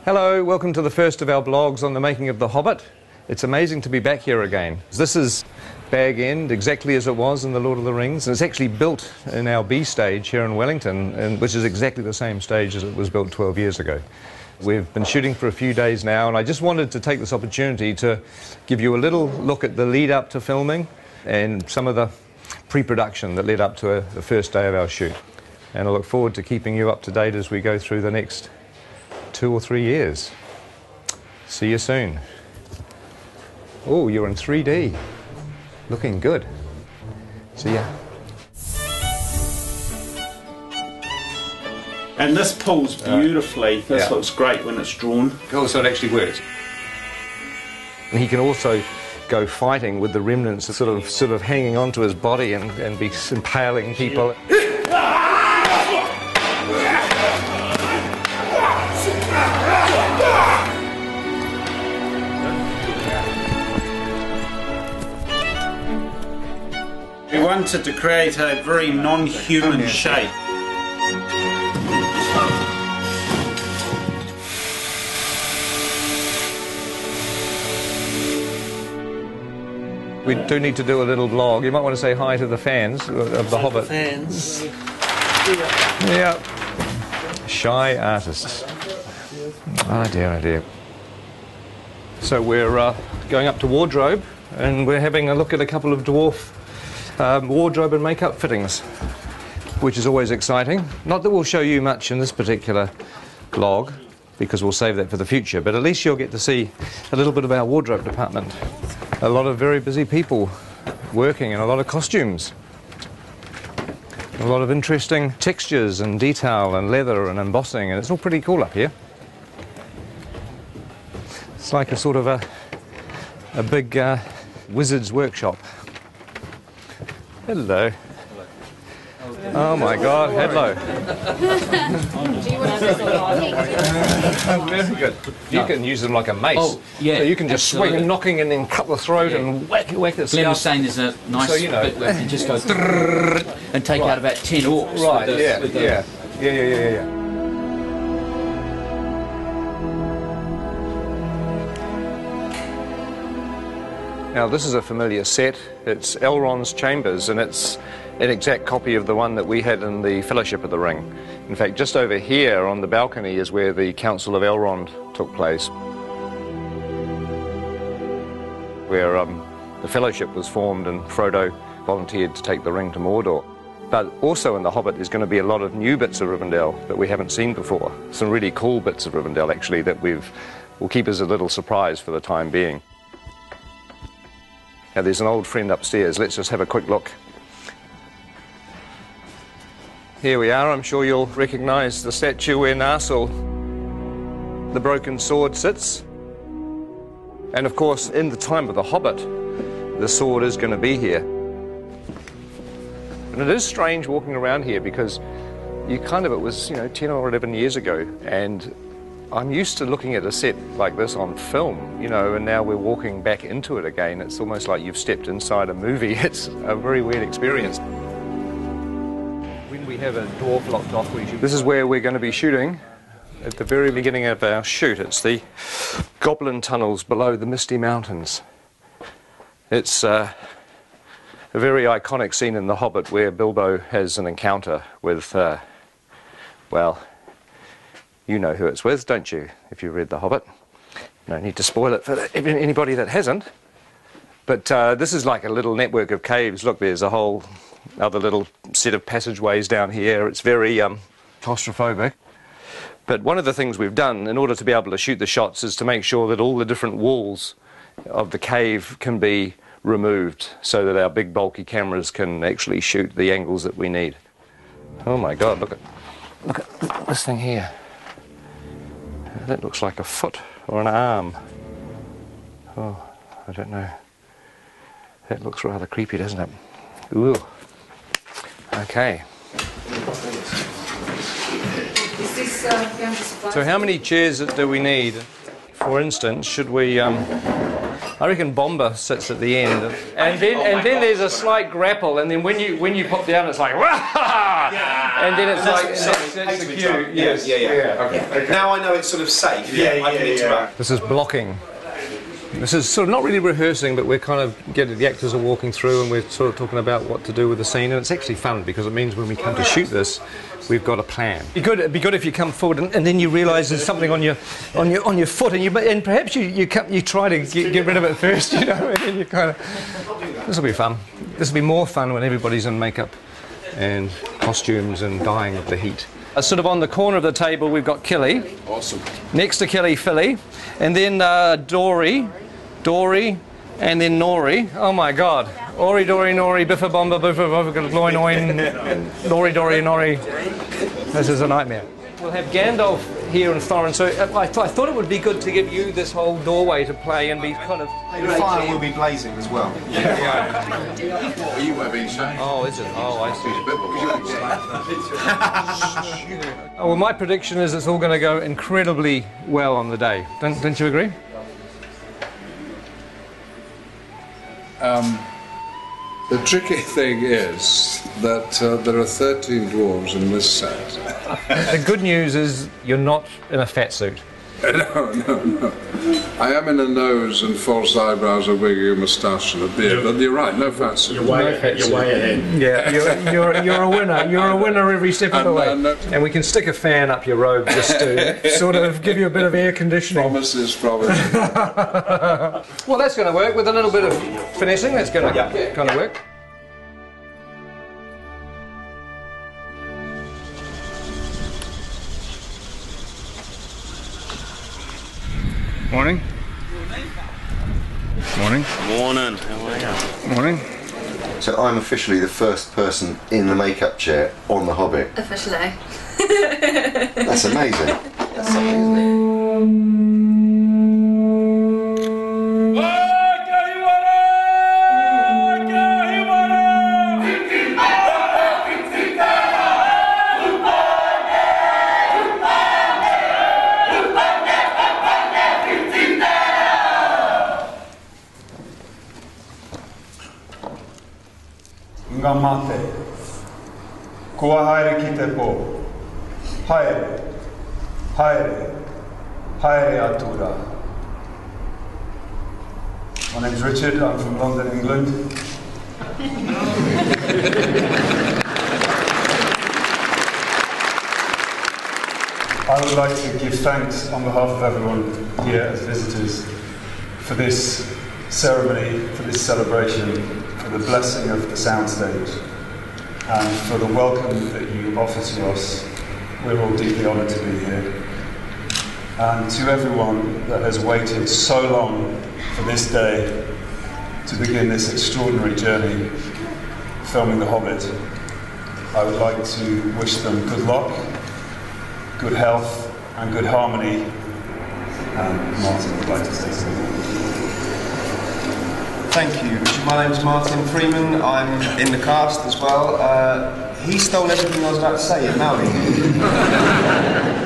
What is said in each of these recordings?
Hello, welcome to the first of our blogs on the making of The Hobbit. It's amazing to be back here again. This is Bag End, exactly as it was in The Lord of the Rings, and it's actually built in our B stage here in Wellington, which is exactly the same stage as it was built 12 years ago. We've been shooting for a few days now, and I just wanted to take this opportunity to give you a little look at the lead up to filming and some of the pre-production that led up to the first day of our shoot. And I look forward to keeping you up to date as we go through the next 2 or 3 years. See you soon. Oh, you're in 3D. Looking good. See ya. And this pulls beautifully. This looks great when it's drawn. Cool, so it actually works. And he can also go fighting with the remnants sort of hanging onto his body and be impaling people. We wanted to create a very non-human shape. We do need to do a little vlog. You might want to say hi to the fans of The Hobbit. Fans. Yeah. Shy artists. Oh dear, oh dear. So we're going up to wardrobe, and we're having a look at a couple of dwarf wardrobe and makeup fittings, which is always exciting. Not that we'll show you much in this particular vlog, because we'll save that for the future, but at least you'll get to see a little bit of our wardrobe department. A lot of very busy people working, and a lot of costumes. A lot of interesting textures and detail and leather and embossing, and it's all pretty cool up here. It's like a sort of a big wizard's workshop. Hello. Oh my God, hello. Very good. You can use them like a mace. Oh, yeah. So you can just absolutely. swing knocking and then cut the throat and whack it. Glenn was saying there's a nice bit where you just go and take out about 10 orcs. Right, with the, yeah. Now this is a familiar set. It's Elrond's chambers, and it's an exact copy of the one that we had in the Fellowship of the Ring. In fact, just over here on the balcony is where the Council of Elrond took place, where the Fellowship was formed and Frodo volunteered to take the ring to Mordor. But also in The Hobbit there's going to be a lot of new bits of Rivendell that we haven't seen before. Some really cool bits of Rivendell, actually, that will keep as a little surprise for the time being. Now there's an old friend upstairs. Let's just have a quick look. Here we are. I'm sure you'll recognise the statue where Narsil, the broken sword, sits. And of course, in the time of The Hobbit, the sword is going to be here. And it is strange walking around here because it was 10 or 11 years ago, and I'm used to looking at a set like this on film, and now we're walking back into it again. It's almost like you've stepped inside a movie. It's a very weird experience. When we have a dwarf locked off, this is where we're going to be shooting at the very beginning of our shoot. It's the goblin tunnels below the Misty Mountains. It's a very iconic scene in The Hobbit where Bilbo has an encounter with, well, you know who it's with, don't you, if you read The Hobbit? No need to spoil it for anybody that hasn't. But this is like a little network of caves. Look, there's a whole other little set of passageways down here. It's very claustrophobic. But one of the things we've done in order to be able to shoot the shots is to make sure that all the different walls of the cave can be removed so that our big bulky cameras can actually shoot the angles that we need. Oh my God, look at this thing here. That looks like a foot or an arm. Oh, I don't know. That looks rather creepy, doesn't it? Ooh. Okay. So how many chairs do we need? For instance, should we I reckon Bomber sits at the end, and then there's a slight grapple, and then when you pop down, it's like and then it's that's the cue. Yes. Yeah. Okay. Now I know it's sort of safe. I can interrupt. This is blocking. This is sort of not really rehearsing, but we're kind of the actors are walking through, and we're sort of talking about what to do with the scene, and it's actually fun because it means when we come to shoot this, we've got a plan. It'd be good if you come forward and then you realise there's something on your foot, and perhaps you try to get rid of it first, you know, and then you kind of. This will be fun. This will be more fun when everybody's in makeup and costumes and dying of the heat. Sort of on the corner of the table, we've got Killy. Awesome. Next to Killy, Philly, and then Dory, and then Nori. Oh my God! Ori, Dory, Nori, Biffa, Bomba, Biffa, Biffa, Gloin, Oin, Nori, Dory, Nori. This is a nightmare. We'll have Gandalf here and Thorin, so I thought it would be good to give you this whole doorway to play and be kind of... The fire will be blazing as well. What are you having, say? Oh, is it? Oh, I see. Oh, well, my prediction is it's all going to go incredibly well on the day. Don't you agree? The tricky thing is that there are 13 dwarves in this set. The good news is you're not in a fat suit. No. I am in a nose and false eyebrows, a wig, a moustache and a beard, but you're right, no fat suit. You're way ahead. Yeah, you're a winner. You're a winner every step of the way. And we can stick a fan up your robe just to sort of give you a bit of air conditioning. Promises. Well, that's going to work with a little bit of finessing. That's going to kind of work. Morning. Morning. Morning. How are you? Morning. So I'm officially the first person in the makeup chair on The Hobbit. Officially. That's amazing. That's something, isn't it? Mate. Kua haere ki te pō. Haere. Haere atura. My name's Richard, I'm from London, England. I would like to give thanks on behalf of everyone here as visitors for this ceremony, for this celebration, for the blessing of the soundstage, and for the welcome that you offer to us. We're all deeply honoured to be here. And to everyone that has waited so long for this day to begin this extraordinary journey filming The Hobbit, I would like to wish them good luck, good health and good harmony. And Martin would like to say something. Thank you. My name's Martin Freeman. I'm in the cast as well. He stole everything I was about to say in Maori.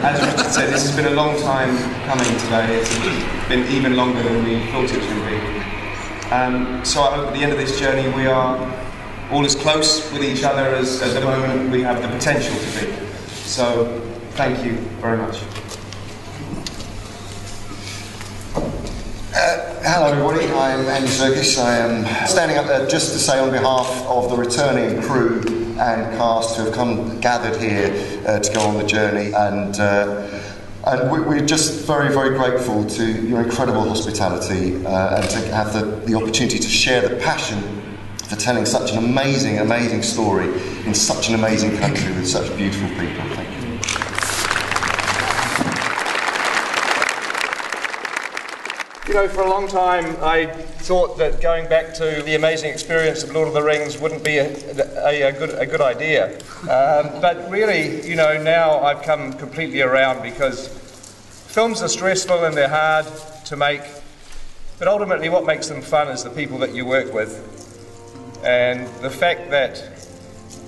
As Richard said, this has been a long time coming today. It's been even longer than we thought it would be. So I hope at the end of this journey we are all as close with each other as at the moment we have the potential to be. So thank you very much. Hello everybody, I'm Andy Serkis. I am standing up there just to say on behalf of the returning crew and cast who have gathered here to go on the journey, and we're just very, very grateful to your incredible hospitality and to have the opportunity to share the passion for telling such an amazing, amazing story in such an amazing country with such beautiful people. Thank you. You know, for a long time I thought that going back to the amazing experience of Lord of the Rings wouldn't be a good idea. But really, you know, now I've come completely around, because films are stressful and they're hard to make, but ultimately what makes them fun is the people that you work with. And the fact that,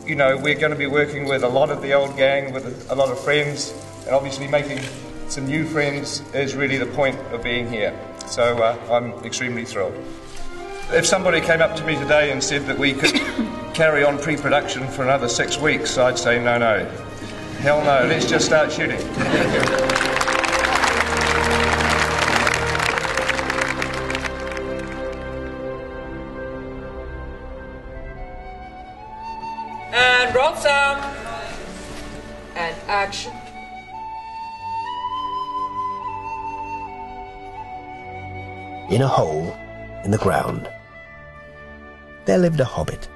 you know, we're going to be working with a lot of the old gang, with a lot of friends, and obviously making some new friends is really the point of being here. So I'm extremely thrilled. If somebody came up to me today and said that we could carry on pre-production for another 6 weeks, I'd say no. Hell no, let's just start shooting. And roll sound. And action. In a hole in the ground, there lived a hobbit.